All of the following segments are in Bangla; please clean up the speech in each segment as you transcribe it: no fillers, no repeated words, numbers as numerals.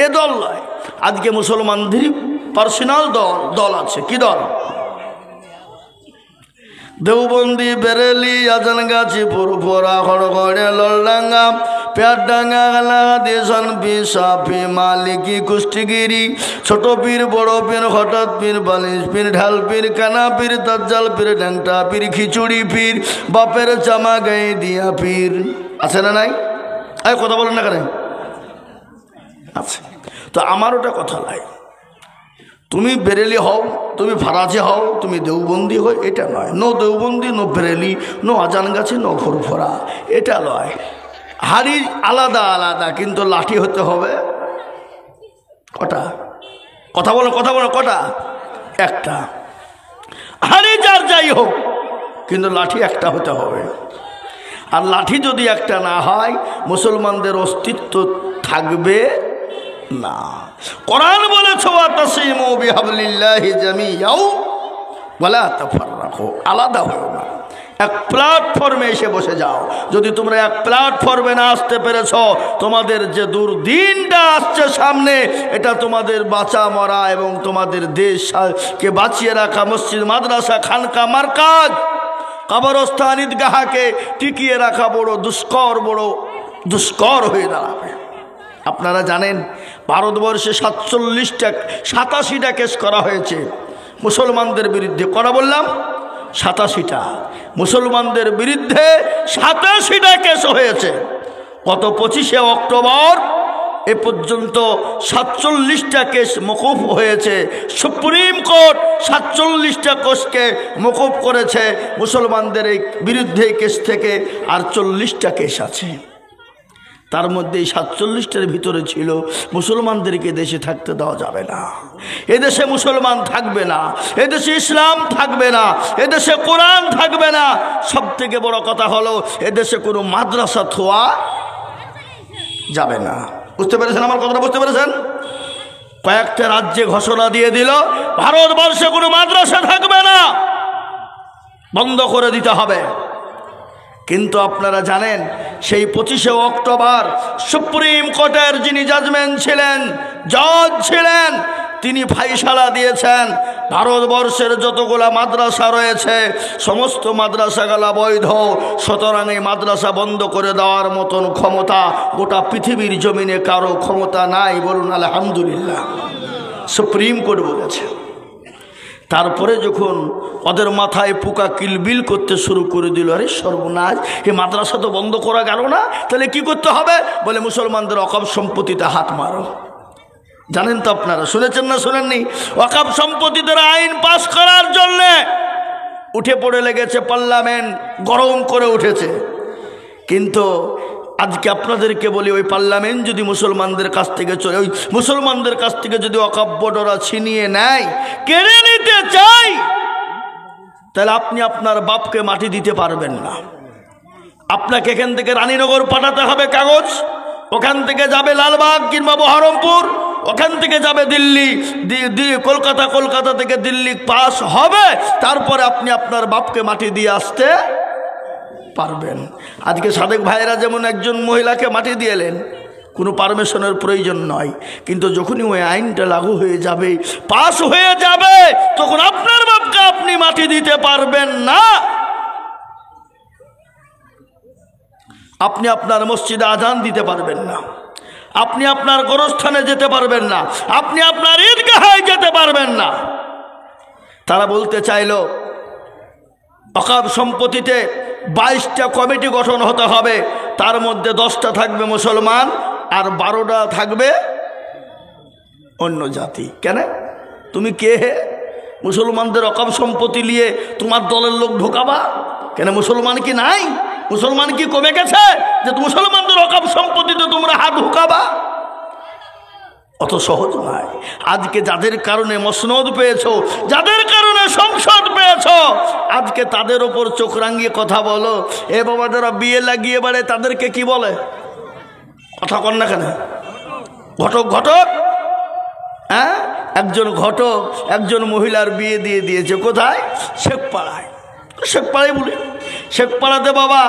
এ দল নয়। আজকে মুসলমানদের পার্সোনাল দল আছে। কি দল? দেওবন্দি, বেরেলি, আজানগাছি, পুরপুরা, খড়গড়ে, ললডাঙ্গা, পেয়ারডাঙ্গা, গালাদেশন, পিসাফি, মালিকি, কুষ্টিগিরি, ছোট পীর, বড় পীর, হঠাৎ পীর, বালিশ পীর, ঢাল পীর, কানা পীর, দাজ্জাল পীর, ড্যাংটা পীর, খিচুড়ি পীর, বাপের জামা গায়ে দিয়া পীর। আছে না নাই? কথা বলেন না কেন? আছে। তো আমার ওটা কথা নাই। তুমি বেরেলি হও, তুমি ফারাজি হও, তুমি দেওবন্দি হও, এটা নয়। No Deobandi, no Bareilly, no Azangachhi, no Furfura, এটা নয়। হাড়ি আলাদা আলাদা, কিন্তু লাঠি হতে হবে কটা? কথা বলো কটা? একটা। হাড়ি যার যাই হোক, কিন্তু লাঠি একটা হতে হবে। আর লাঠি যদি একটা না হয়, মুসলমানদের অস্তিত্ব থাকবে না। কোরআন বলেছে ওয়াতাসিমু বিহাবলিল্লাহি জামিআও ওয়ালা তাফাররাকু, আলাদা হও না, এক প্ল্যাটফর্মে এসে বসে যাও। যদি তোমরা এক প্ল্যাটফর্মে না আসতে পেরেছ, তোমাদের যে দুর্দিনটা আসছে সামনে, এটা তোমাদের বাঁচা মরা এবং তোমাদের দেশকে বাঁচিয়ে রাখা, মসজিদ, মাদ্রাসা, খানকা, মারকাজ, কবরস্থান, ঈদগাহকে টিকিয়ে রাখা বড় দুষ্কর হয়ে দাঁড়াবে। আপনারা জানেন ভারতবর্ষে 87টা কেস করা হয়েছে মুসলমানদের বিরুদ্ধে। করা বললাম 87টা। মুসলমানদের বিরুদ্ধে 87টা কেস হয়েছে। গত 25শে অক্টোবর এ পর্যন্ত 47টা কেস মকুফ হয়েছে। সুপ্রিম কোর্ট 47টা কেসকে মকুফ করেছে মুসলমানদের এই বিরুদ্ধে কেস থেকে। আর 40টা কেস আছে। তার মধ্যে 47টার ভিতরে ছিল মুসলমানদেরকে দেশে থাকতে দেওয়া যাবে না, এদেশে মুসলমান থাকবে না, এদেশে ইসলাম থাকবে না, এদেশে কোরআন থাকবে না। সব থেকে বড় কথা হলো এদেশে কোনো মাদ্রাসা থোয়া যাবে না। বুঝতে পেরেছেন আমার কথাটা? বুঝতে পেরেছেন? কয়েকটা রাজ্যে ঘোষণা দিয়ে দিল ভারতবর্ষে কোনো মাদ্রাসা থাকবে না, বন্ধ করে দিতে হবে। কিন্তু আপনারা জানেন সেই 25শে অক্টোবর সুপ্রিম কোর্টের যিনি জাজমেন্ট ছিলেন, জজ ছিলেন, তিনি ফাইসালা দিয়েছেন ভারতবর্ষের যতগুলা মাদ্রাসা রয়েছে সমস্ত মাদ্রাসাগুলা বৈধ। সুতরাং এই মাদ্রাসা বন্ধ করে দেওয়ার মতন ক্ষমতা গোটা পৃথিবীর জমিনে কারো ক্ষমতা নাই। বলুন আলহামদুলিল্লাহ। সুপ্রিম কোর্ট বলেছে। তারপরে যখন ওদের মাথায় পোকা কিলবিল করতে শুরু করে দিল, আরে সর্বনাশ, এই মাদ্রাসা তো বন্ধ করা গেল না, তাহলে কি করতে হবে? বলে মুসলমানদের ওয়াকফ সম্পত্তিতে হাত মারো। জানেন তো আপনারা, শুনেছেন না শুনেননি? ওয়াকফ সম্পত্তিতে আইন পাস করার জন্য উঠে পড়ে লেগেছে পার্লামেন্ট, গরম করে উঠেছে। কিন্তু আজকে আপনাদেরকে বলি, ওই পার্লামেন্ট যদি মুসলমানদের কাছ থেকে চলে, ওই মুসলমানদের কাছ থেকে যদি ওয়াকফ বোর্ডরা ছিনিয়ে নেয়, কেড়ে নিতে চাই, তাহলে আপনি আপনার বাপকে মাটি দিতে পারবেন না। আপনাকে এখান থেকে রানীনগর পাঠাতে হবে কাগজ, ওখান থেকে যাবে লালবাগ কিংবা বহরমপুর, ওখান থেকে যাবে দিল্লি, কলকাতা থেকে দিল্লি পাস হবে, তারপরে আপনি আপনার বাপকে মাটি দিয়ে আসতে পারবেন। আজকে সাদেক ভাইরা যেমন একজন মহিলাকে মাটি দিয়ে এলেন, কোনো পারমিশনের প্রয়োজন নয়, কিন্তু যখনই ওই আইনটা লাগু হয়ে যাবে, পাস হয়ে যাবে, তখন আপনার বাপকে আপনি মাটি দিতে পারবেন না। আপনি আপনার মসজিদে আজান দিতে পারবেন না, আপনি আপনার গোরস্থানে যেতে পারবেন না, আপনি আপনার ঈদগাহে যেতে পারবেন না। তারা বলতে চাইল ওয়াকফ সম্পত্তিতে 22টা কমিটি গঠন হতে হবে, তার মধ্যে 10টা থাকবে মুসলমান আর 12টা থাকবে অন্য জাতি। কেন? তুমি কে হে মুসলমানদের ওয়াকফ সম্পত্তি নিয়ে তোমার দলের লোক ঢোকাবা? কেন মুসলমান কি নাই? মুসলমান কি কমে গেছে যে মুসলমানদের ওয়াকফ সম্পত্তিতে তোমরা হাত ঢোকাবা? অত সহজ নয়। আজকে যাদের কারণে মসনদ পেয়েছো, যাদের কারণে সংসদ পেয়েছো, আজকে তাদের ওপর চোখ রাঙিয়ে কথা বলো। এ বাবা, যারা বিয়ে লাগিয়ে বাড়ে তাদেরকে কি বলে? কথা কন না কেন? ঘটক। হ্যাঁ, একজন ঘটক একজন মহিলার বিয়ে দিয়ে দিয়েছে। কোথায়? শেখপাড়ায় বলি। শেখপাড়াতে বাবা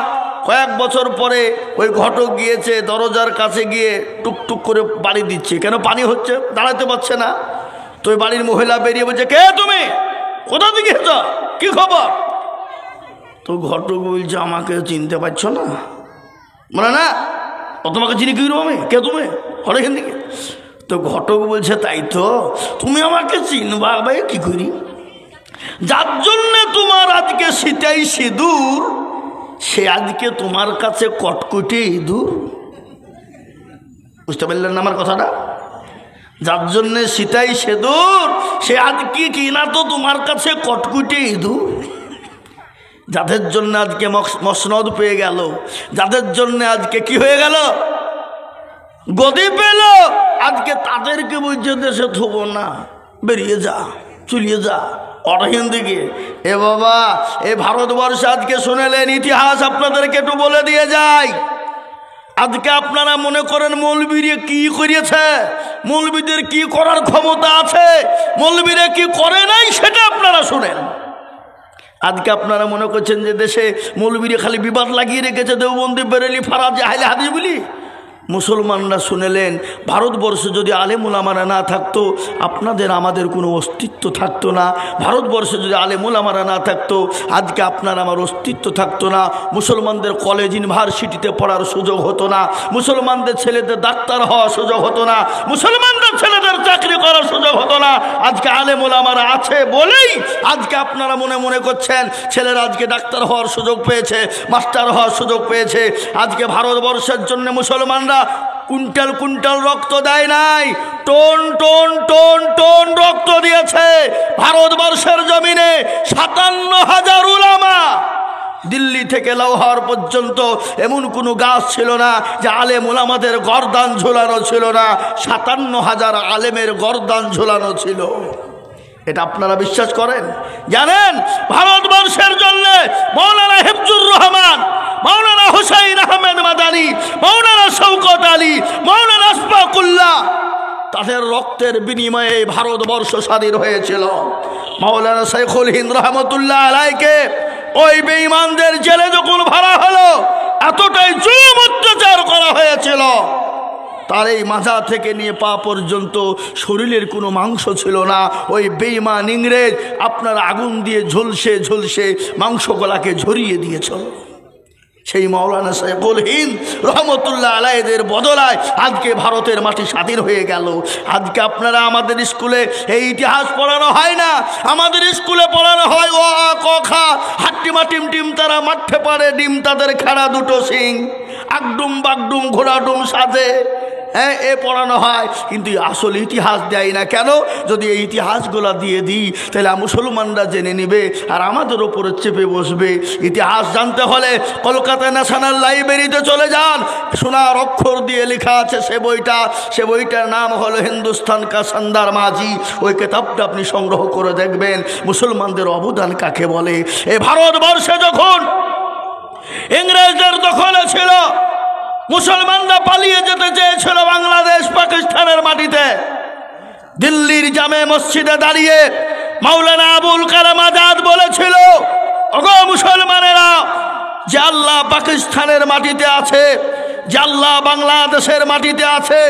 কয়েক বছর পরে ওই ঘটক গিয়েছে, দরজার কাছে গিয়ে টুকটুক করে বাড়ি দিচ্ছে, কেন পানি হচ্ছে, দাঁড়াতে পারছে না। তো ওই বাড়ির মহিলা বেরিয়ে বলছে, কে তুমি, কোথা থেকে এসেছ, কি খবর? তো ঘটক বলছে, আমাকে চিনতে পারছো না? মানে না, ও তোমাকে চিনি কি আমি, কে তুমি, হরে এখান থেকে। তো ঘটক বলছে, তাই তো, তুমি আমাকে চিনবা ভাই কি করি? যার জন্যে তোমার আজকে সিটাই সিঁদুর, সে আজকে তোমার কাছে কটকটি ইঁদুর। বুঝতে পারলেন না আমার কথাটা? যার জন্যে সিটাই সিঁদুর, সে আজকে কিনা তো তোমার কাছে কটকটি ইঁদুর। যাদের জন্য আজকে মসনদ পেয়ে গেল, যাদের জন্য আজকে কি হয়ে গেল, গদি পেল, আজকে তাদেরকে বলছে দেশে থব না, বেরিয়ে যা, চলিয়ে যা অরহিন দিকে। এ বাবা, এ ভারতবর্ষে আজকে শুনেলেন ইতিহাস, আপনাদেরকে একটু বলে দিয়ে যাই। আজকে আপনারা মনে করেন মৌলবীরা কি করিয়েছে, মৌলবীদের কি করার ক্ষমতা আছে, মৌলবীরা কি করে নাই সেটা আপনারা শুনেন। আজকে আপনারা মনে করছেন যে দেশে মৌলবীরা খালি বিবাদ লাগিয়ে রেখেছে, দেওবন্দি, বেরেলি, ফারাজি, আহলে হাদিস বলি। মুসলমানরা শুনেলেন, ভারতবর্ষে যদি আলেম ওলামারা না থাকতো, আপনাদের আমাদের কোনো অস্তিত্ব থাকতো না। ভারতবর্ষে যদি আলেম ওলামারা না থাকতো, আজকে আপনার আমার অস্তিত্ব থাকতো না। মুসলমানদের কলেজ ইউনিভার্সিটিতে পড়ার সুযোগ হতো না, মুসলমানদের ছেলেদের ডাক্তার হওয়ার সুযোগ হতো না, মুসলমানদের ছেলেদের চাকরি করার সুযোগ হতো না। আজকে আলেম ওলামারা আছে বলেই আজকে আপনারা মনে করছেন ছেলেরা আজকে ডাক্তার হওয়ার সুযোগ পেয়েছে, মাস্টার হওয়ার সুযোগ পেয়েছে। আজকে ভারতবর্ষের জন্য মুসলমানরা কুইন্টাল কুইন্টাল রক্ত দেয় নাই, টন টন টন টন রক্ত দিয়েছে। ভারতবর্ষের জমিনে 57,000 উলামা, দিল্লি থেকে লাহোর পর্যন্ত এমন কোনো গাছ ছিল না যে আলেম ওলামাদের গর্দান ঝোলানো ছিল না। 57,000 আলেমের গর্দান ঝোলানো ছিল। এটা আপনারা বিশ্বাস করেন? জানেন, ভারতবর্ষের জন্য মৌলানা হিফজুর রহমান, মৌলানা হুসাইন আহমেদ মাদানী, মৌলানা শওকত আলী, মৌলানা আশফাকুল্লাহ, তাদের রক্তের বিনিময়ে ভারতবর্ষ স্বাধীন হয়েছিল। মৌলানা শেখুল হিন্দ রহমতুল্লাহ আলাইকে ওই বেঈমানদের জেলে যখন ভরা হলো, এতটাই জুলুম অত্যাচার করা হয়েছিল, তার এই মাজা থেকে নিয়ে পা পর্যন্ত শরীরের কোনো মাংস ছিল না। ওই বেঈমান ইংরেজ আপনার আগুন দিয়ে ঝলসে ঝলসে মাংসগুলাকে ঝরিয়ে দিয়েছিল। সেই মাওলানা শেখুল হিন্দ রহমতুল্লাহ আলাইহির বদলায় আজকে ভারতের মাটি স্বাধীন হয়ে গেল। আজকে আপনারা, আমাদের স্কুলে এই ইতিহাস পড়ানো হয় না, আমাদের স্কুলে পড়ানো হয় ও আ ক খ, হাট্টিমা টিম টিম তারা মাঠে পারে ডিম তাদের খাড়া দুটো সিং, আগডুম বাগডুম ঘোড়াডুম সাজে, হ্যাঁ এ পড়ানো হয়, কিন্তু আসল ইতিহাস দেয় না। কেন? যদি এই ইতিহাসগুলো দিয়ে দিই তাহলে মুসলমানরা জেনে নেবে আর আমাদের ওপরে চেপে বসবে। ইতিহাস জানতে হলে কলকাতা ন্যাশনাল লাইব্রেরিতে চলে যান, সোনার অক্ষর দিয়ে লেখা আছে সে বইটার নাম হলো হিন্দুস্তান কা শানদার মাঝি। ওই কিতাবটা আপনি সংগ্রহ করে দেখবেন মুসলমানদের অবদান কাকে বলে। এই ভারতবর্ষে যখন ইংরেজদের দখলে ছিল, মুসলমানরা পালিয়ে যেতে চেয়েছিল বাংলাদেশ পাকিস্তানের মাটিতে। দিল্লির জামে মসজিদে দাঁড়িয়ে মাওলানা আবুল কালাম আজাদ বলেছিল, ওগো মুসলমানেরা, যে আল্লাহ পাকিস্তানের মাটিতে আছে, যে আল্লাহ বাংলাদেশের মাটিতে আছে,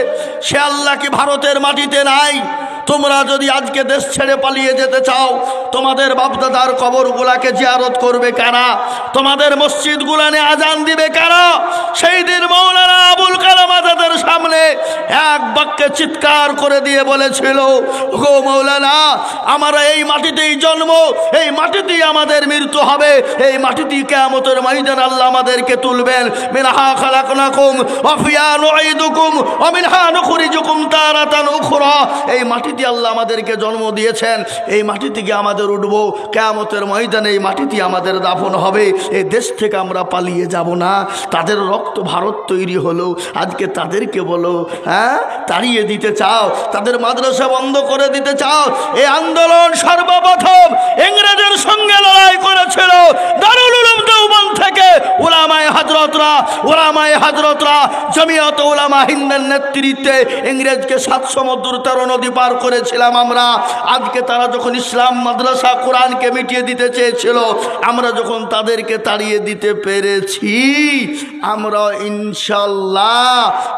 সে আল্লাহ কি ভারতের মাটিতে নাই? তোমরা যদি আজকে দেশ ছেড়ে পালিয়ে যেতে চাও, তোমাদের বাপদাদার কবরগুলাকে জিয়ারত করবে কারা? তোমাদের মসজিদগুলা নিয়ে আজান দিবে কারা? সেই দিন মাওলানা আবুল কালাম আজাদের সামনে এক বাক্যে চিৎকার করে দিয়ে বলেছিল, গো মাওলানা, আমরা এই মাটিতেই জন্ম, এই মাটিতেই আমাদের মৃত্যু হবে, এই মাটিতেই কিয়ামতের ময়দানে আল্লাহ আমাদেরকে তুলবেন। মিনহা খালাকনাকুম ওয়া ফিহা নুঈদুকুম ওয়া মিনহা নুখরিজুকুম তারাতান উখরা। এই মাটি আল্লাহ আমাদেরকে জন্ম দিয়েছেন, এই মাটি থেকে আমাদের উঠবো, কিয়ামতের ময়দানে এই মাটিতে আমাদের দাফন হবে। এই দেশ থেকে আমরা পালিয়ে যাব না। তাদের রক্ত ভারত তৈরি হলো, আজকে তাদেরকে বলো হ্যাঁ তাড়িয়ে দিতে চাও, তাদের মাদ্রাসা বন্ধ করে দিতে চাও। এই আন্দোলন সর্বপ্রথম ইংরেজের সঙ্গে লড়াই করেছিল দারুল উলুম দেওবন্দ থেকে উলামায়ে হযরতরা জমিয়ত উলামা হিন্দের নেতৃত্বে ইংরেজকে 7 সমুদ্র 13 নদী পার করেছিলাম আমরা। আজকে তারা যখন ইসলাম মাদ্রাসা কোরআনকে মিটিয়ে দিতে চেয়েছিল, আমরা যখন তাদেরকে তাড়িয়ে দিতে পেরেছি, আমরা ইনশাআল্লাহ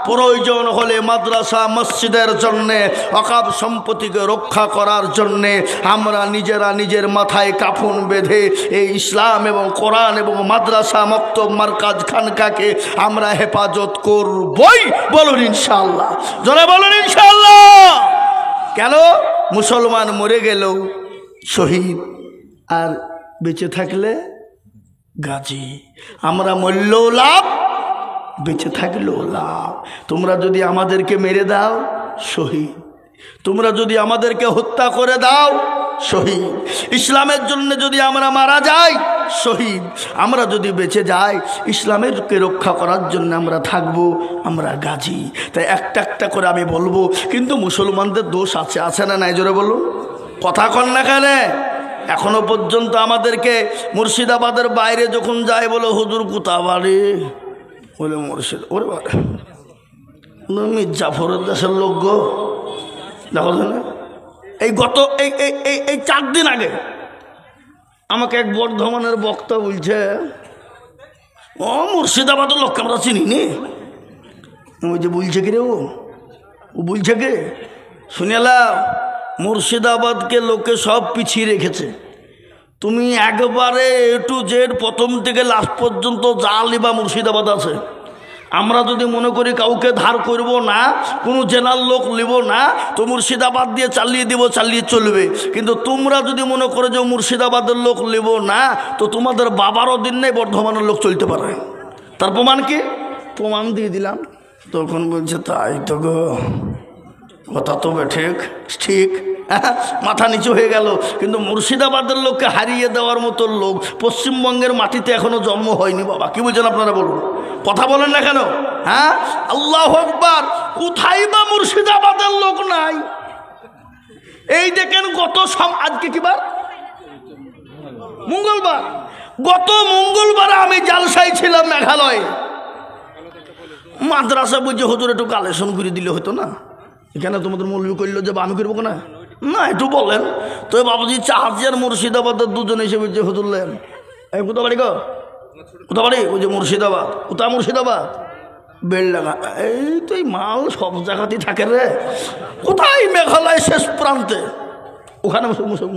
প্রয়োজন হলে মাদ্রাসা মসজিদের জন্যে, ওয়াকফ সম্পত্তিকে রক্ষা করার জন্যে আমরা নিজেরা নিজের মাথায় কাফন বেঁধে এই ইসলাম এবং কোরআন এবং মাদ্রাসা মক্তব মারকাজ খানকাকে আমরা হেফাজত করবই। বলুন ইনশাআল্লাহ, জোরে বলুন ইনশাআল্লাহ। কেন? মুসলমান মরে গেলেও শহীদ, আর বেঁচে থাকলে গাজী। আমরা মরলেও লাভ, বেঁচে থাকলেও লাভ। তোমরা যদি আমাদেরকে মেরে দাও শহীদ, তোমরা যদি আমাদেরকে হত্যা করে দাও শহীদ। ইসলামের জন্য যদি আমরা মারা যাই শহীদ, আমরা যদি বেঁচে যাই ইসলামেরকে রক্ষা করার জন্য আমরা থাকবো, আমরা গাজী। তাই একটা একটা করে আমি বলবো, কিন্তু মুসলমানদের দোষ আছে না নাই? জোরে বলুন, কথা কন না কেন? এখনো পর্যন্ত আমাদেরকে মুর্শিদাবাদের বাইরে যখন যায় বলে হুজুর কোথা বাড়ি, বলে মুর্শিদ, ওরে বাড়ি মির্জাফরের দেশের লোক গো। দেখো না, এই গত এই 4 দিন আগে আমাকে এক বর্ধমানের বক্তা বলছে, ও মুর্শিদাবাদের লোককে আমরা চিনি নি। ওই যে বলছে কি রে, ও বলছে কে শুনেলা, মুর্শিদাবাদকে লোকে সব পিছিয়ে রেখেছে। তুমি একবারে A to Z প্রথম থেকে লাস্ট পর্যন্ত যা লিবা মুর্শিদাবাদ আছে। আমরা যদি মনে করি কাউকে ধার করব না, কোনো জেনার লোক লিব না, তো মুর্শিদাবাদ দিয়ে চালিয়ে দেব, চালিয়ে চলবে। কিন্তু তোমরা যদি মনে করো যে মুর্শিদাবাদের লোক লিব না, তো তোমাদের বাবারও দিন নেই বর্ধমানের লোক চলতে পারে। তার প্রমাণ কি? প্রমাণ দিয়ে দিলাম। তখন বলছে তাই তো গো, কথা তো ঠিক ঠিক, মাথা নিচু হয়ে গেল। কিন্তু মুর্শিদাবাদের লোককে হারিয়ে দেওয়ার মতো লোক পশ্চিমবঙ্গের মাটিতে এখনো জন্ম হয়নি বাবা। কি বলছেন আপনারা বলুন, কথা বলেন না কেন? হ্যাঁ, আল্লাহু আকবার। কোথায় বা মুর্শিদাবাদের লোক নাই? এই দেখেন গত আজকে কি বার? মঙ্গলবার। গত মঙ্গলবার আমি জালসায় ছিলাম মেঘালয়ে। মাদ্রাসা বুঝে হুজুর একটু কালেকশন করে দিলে হতো না? এখানে তোমাদের মৌলবি করলো যে আমি করবো না, না একটু বলেন তো। বাবুজি চাহাজি আর মুর্শিদাবাদের দুজন এসে বলছে হুজুরলেন, এই কোথা বাড়ি গো, কোথা বাড়ি? ওই যে মুর্শিদাবাদ। কোথায় মুর্শিদাবাদ? বেলডাঙ্গা। এই তো এই মাল সব জায়গাতেই থাকে রে। কোথায়? মেঘালয় শেষ প্রান্তে, ওখানে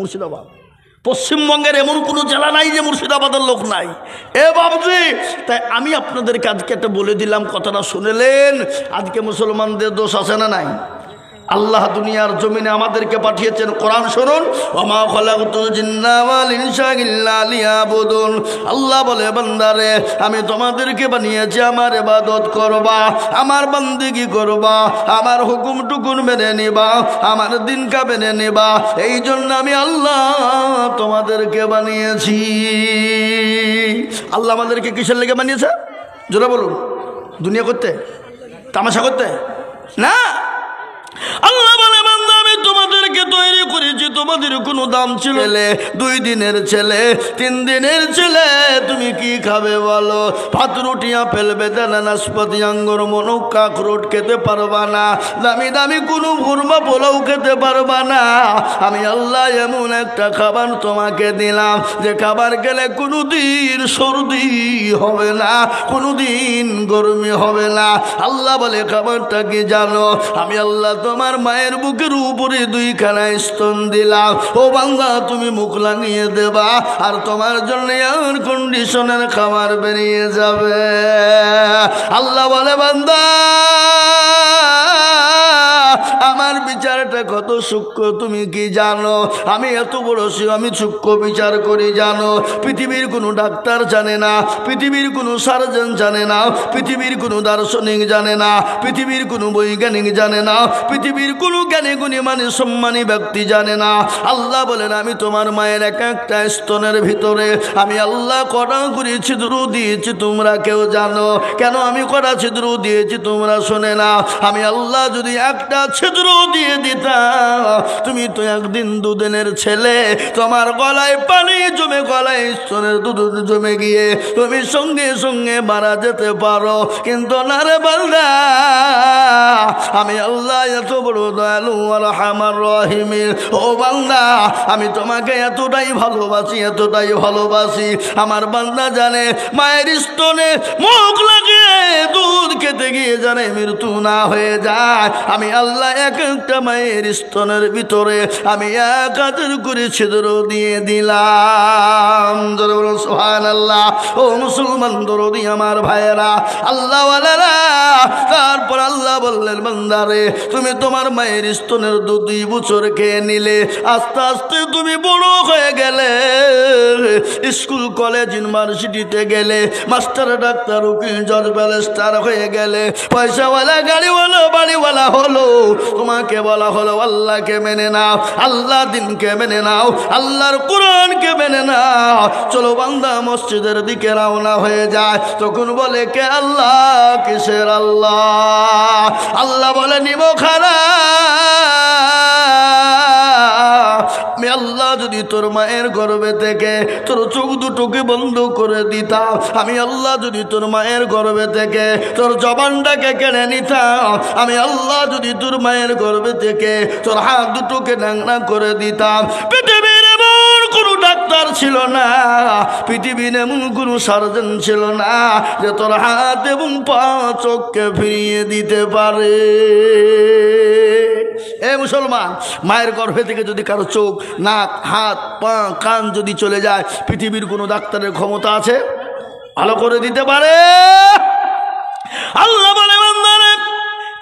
মুর্শিদাবাদ। পশ্চিমবঙ্গের এমন কোনো জেলা নাই যে মুর্শিদাবাদের লোক নাই। এ বাবুজি, তাই আমি আপনাদেরকে আজকে একটা বলে দিলাম, কথাটা শুনেলেন। আজকে মুসলমানদের দোষ আছে না নাই? আল্লাহ দুনিয়ার জমিনে আমাদেরকে পাঠিয়েছেন, কোরআন শুনুন, ওমা খালাকতুল জিন্না ওয়াল ইনসা ইল্লা লিয়াবুদুন। আল্লাহ বলে বান্দারে, আমি তোমাদেরকে বানিয়েছি আমার ইবাদত করবা, আমার বান্দিগি করবা, আমার হুকুম টুকুন মেনে নিবা, আমার দিনকা মেনে নিবা। এই জন্য আমি আল্লাহ তোমাদেরকে বানিয়েছি। আল্লাহ আমাদেরকে কিসের লেগে বানিয়েছে? জোরে বলুন, দুনিয়া করতে, তামাশা করতে না। আল্লাহ বলে বান্দা, আমি তোমাদেরকে তৈরি করেছি, তোমাদের কোনো দাম ছিল? 2 দিনের ছেলে, 3 দিনের ছেলে, তুমি কি খাবে বলো? ভাত রুটি আপেল বেদানা নাশপাতি আঙ্গুর মনুক কাকরোট খেতে পারবা না, দামি দামি কোনো ঘুরবা পোলাও খেতে পারবা না। আমি আল্লাহ এমন একটা খাবার তোমাকে দিলাম, যে খাবার খেলে কোনো দিন সর্দি হবে না, কোনো দিন গরমি হবে না। আল্লাহ বলে খাবারটা কি জানো? আমি আল্লাহ তোমার মায়ের বুকের উপরে 2খানা স্তন দিলাম। ও বান্দা, তুমি মুখ লাগিয়ে দেবা, আর তোমার জন্য এয়ার কন্ডিশনের খাবার বেরিয়ে যাবে। আল্লাহ বলে বান্দা, আমার বিচারটা কত সূক্ষ্ম তুমি কি জানো? আমি এত বড় আমি সূক্ষ্ম বিচার করি জানো? পৃথিবীর কোনো ডাক্তার জানে না, পৃথিবীর কোনো সার্জন জানে না, পৃথিবীর কোনো দার্শনিক জানে না, পৃথিবীর কোনো বৈজ্ঞানিক জানে না, পৃথিবীর কোনো জ্ঞানী গুণী মানে সম্মানী ব্যক্তি জানে না। আল্লাহ বলেন, আমি তোমার মায়ের এক একটা স্তনের ভিতরে আমি আল্লাহ কটা করে ছিদ্র দিয়েছি, তোমরা কেউ জানো? কেন আমি কটা ছিদ্র দিয়েছি তোমরা শোনে না? আমি আল্লাহ যদি একটা ছিদ্র দিয়ে দিতাম, দিতা। তুমি তো একদিন দুদিনের ছেলে, তোমার গলায় পানি জমে, গলায় স্তনের দুধ জমে গিয়ে তুমি সঙ্গে সঙ্গে মারা যেতে পারো, কিন্তু না রে বান্দা, আমি আল্লাহ এত বড় দয়ালু আর রহমান রহিম। ও বান্দা, আমি তোমাকে এতটাই ভালোবাসি, এতটাই ভালোবাসি। আমার বান্দা জানে মায়ের স্তনে মুখ লাগিয়ে দুধ খেতে গিয়ে জানে মৃত্যু না হয়ে যায়, আমি আল্লাহ এক একটা মায়ের স্তনের ভিতরে আমি 1000 করে ছিদ্র দিয়ে দিলাম। সুবহানাল্লাহ। ও মুসলমান দরদি আমার ভাইয়েরা, আল্লাহ ওয়ালারা, তারপর আল্লাহ বললেন বান্দারে, তুমি তোমার মায়ের স্তনের 2 বছর খেয়ে নিলে, আস্তে আস্তে তুমি বড় হয়ে গেলে, স্কুল কলেজ ইউনিভার্সিটিতে গেলে, মাস্টার ডাক্তার উকিল জজ ব্যারিস্টার হয়ে গেলে, পয়সাওয়ালা গাড়িওয়ালা বাড়িওয়ালা হলো, তোমাকে বলা হলো আল্লাহকে মেনে নাও, আল্লাহ দিনকে মেনে নাও, আল্লাহর কোরআনকে মেনে নাও, চলো বান্দা মসজিদের দিকে রওনা হয়ে যায়। তখন বলে কে আল্লাহ? কিসের আল্লাহ? আল্লাহ বলে নিব খানা। আমি আল্লাহ যদি তোর মায়ের গর্ভে থেকে তোর চোখ দুটোকে বন্ধ করে দিতাম, আমি আল্লাহ যদি তোর মায়ের গর্ভে থেকে তোর জবানটাকে কেড়ে নিতাম, আমি আল্লাহ যদি তোর মায়ের গর্ভে থেকে তোর হাত দুটোকে ন্যাংরা করে দিতাম, পৃথিবীর এমন কোনো ডাক্তার ছিল না, পৃথিবীর এমন কোনো সার্জন ছিল না যে তোর হাত এবং পা চোখকে ফিরিয়ে দিতে পারে। এ মুসলমান, মায়ের গর্ভে থেকে যদি কারো চোখ, নাক, হাত, পা, কান যদি চলে যায়, পৃথিবীর কোনো ডাক্তারের ক্ষমতা আছে ভালো করে দিতে পারে? আল্লাহ বলে বান্দারে,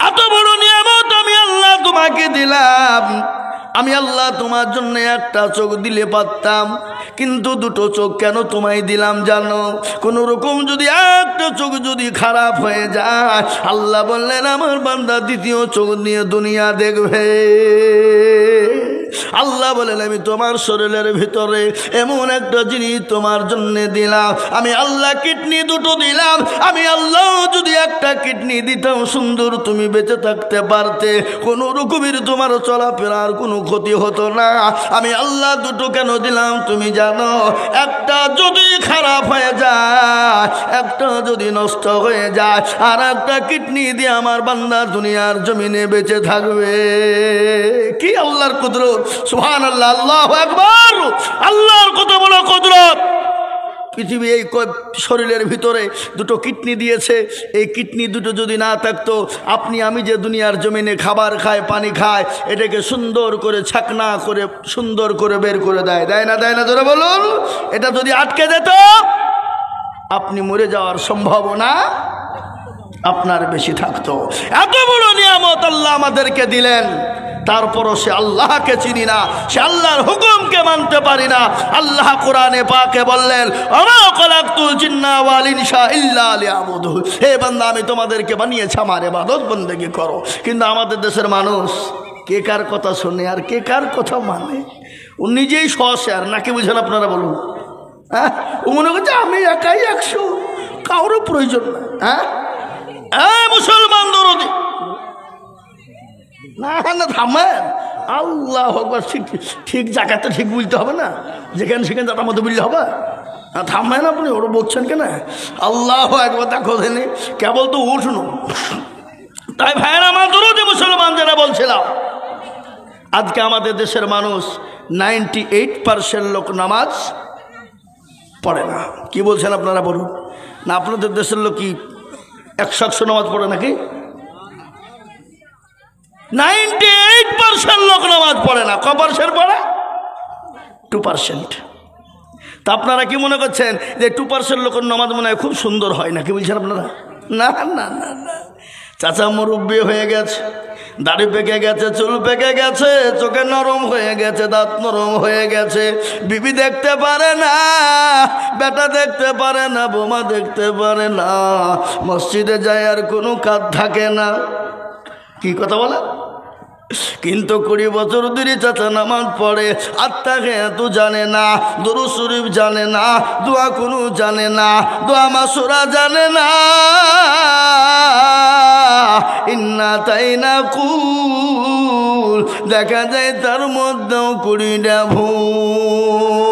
এত বড় নিয়ামত আমি আল্লাহ তোমাকে দিলাম, আমি আল্লাহ তোমার জন্য একটা চোখ দিলে পারতাম, কিন্তু 2 চোখ কেন তোমায় দিলাম জানো? কোন রকম যদি একটা চোখ যদি খারাপ হয়ে যায়, আল্লাহ বললেন আমার বান্দা 2য় চোখ নিয়ে দুনিয়া দেখবে। আল্লাহ বলেন আমি তোমার শরীরের ভিতরে এমন একটা জিনিস তোমার জন্য দিলাম, আমি আল্লাহ কিডনি 2 দিলাম, আমি আল্লাহ যদি একটা কিডনি দিতাম সুন্দর তুমি বেঁচে থাকতে পারতে, কোনো রকমের তোমার চলাফেরার কোনো ক্ষতি হতো না। আমি আল্লাহ 2 কেন দিলাম তুমি জানো? একটা যদি খারাপ হয়ে যায়, একটা যদি নষ্ট হয়ে যায়, আর একটা কিডনি দিয়ে আমার বান্দা দুনিয়ার জমিনে বেঁচে থাকবে। কি আল্লাহর কুদরত! সুবহানাল্লাহ, আল্লাহু আকবার। আল্লাহর কত বড় কুদরত! পৃথিবী এই শরীরের ভিতরে 2 কিডনি দিয়েছে, এই কিডনি 2 যদি না থাকতো, আপনি আমি যে দুনিয়ার জমিনে খাবার খায়, পানি খায়, এটাকে সুন্দর করে ছাকনা করে সুন্দর করে বের করে দেয়, দেয় না? দেয় না? জোরে বলুন। এটা যদি আটকে যেত, আপনি মরে যাওয়ার সম্ভাবনা আপনার বেশি থাকতো। এত বড় নিয়ামত আল্লাহ আমাদেরকে দিলেন, তারপরও সে আল্লাহকে চিনি না, সে আল্লাহর হুকুমকে মানতে পারি না। আল্লাহ কোরআনে পাকে বললেন, ওমা খালাকতুল জিন্না ওয়াল ইনসা ইল্লা লিয়াবুদুন। হে বান্দা, আমি তোমাদেরকে বানিয়েছি আমার ইবাদত বন্দেগী করো। কিন্তু আমাদের দেশের মানুষ কে কার কথা শোনে আর কে কার কথা মানে? ও নিজেই সশেয়ার, নাকি বুঝেন আপনারা বলুন? হ্যাঁ, ও মনে করছে আমি একাই 100, কারোর প্রয়োজন না। হ্যাঁ, মুসলমান দরদি না না, থামেন। আল্লাহ আকবার। ঠিক ঠিক জায়গাতে ঠিক বুঝতে হবে না, যেখানে সেখানে যাতার মতো বুঝতে হবে। থামেন আপনি, ওরা বলছেন কেন? আল্লাহ একবার দেখো দেনি, কেবল তো উঠনো। তাই ভাইয়ের আমার দরদি মুসলমান যারা বলছিলাম, আজকে আমাদের দেশের মানুষ 98% লোক নামাজ পড়ে না। কি বলছেন আপনারা বলুন না? আপনাদের দেশের লোক কি 100 নামাজ পড়ে নাকি? 98% লোক নামাজ পড়ে না। কত% পড়ে? 2%। তা আপনারা কি মনে করছেন যে 2% লোকের নামাজ মনে হয় খুব সুন্দর হয় নাকি বলছেন আপনারা? না না না না, চাচা মুরব্বী হয়ে গেছে, দাড়ি পেকে গেছে, চুল পেকে গেছে, চোখে নরম হয়ে গেছে, দাঁত নরম হয়ে গেছে, বিবি দেখতে পারে না, বেটা দেখতে পারে না, বোমা দেখতে পারে না, মসজিদে যায় আর কোনো কাজ থাকে না। কি কথা বলে? কিন্তু 20 বছর ধরে চাচা নামাজ পড়ে, আত্মাকে এত জানে না, দুরূদ শরীফ জানে না, দোয়া কোনো জানে না, দোয়া মাসুরা জানে না, ইন্না তাইনা কুল দেখা যায় তার মধ্যেও 20টা ভুল।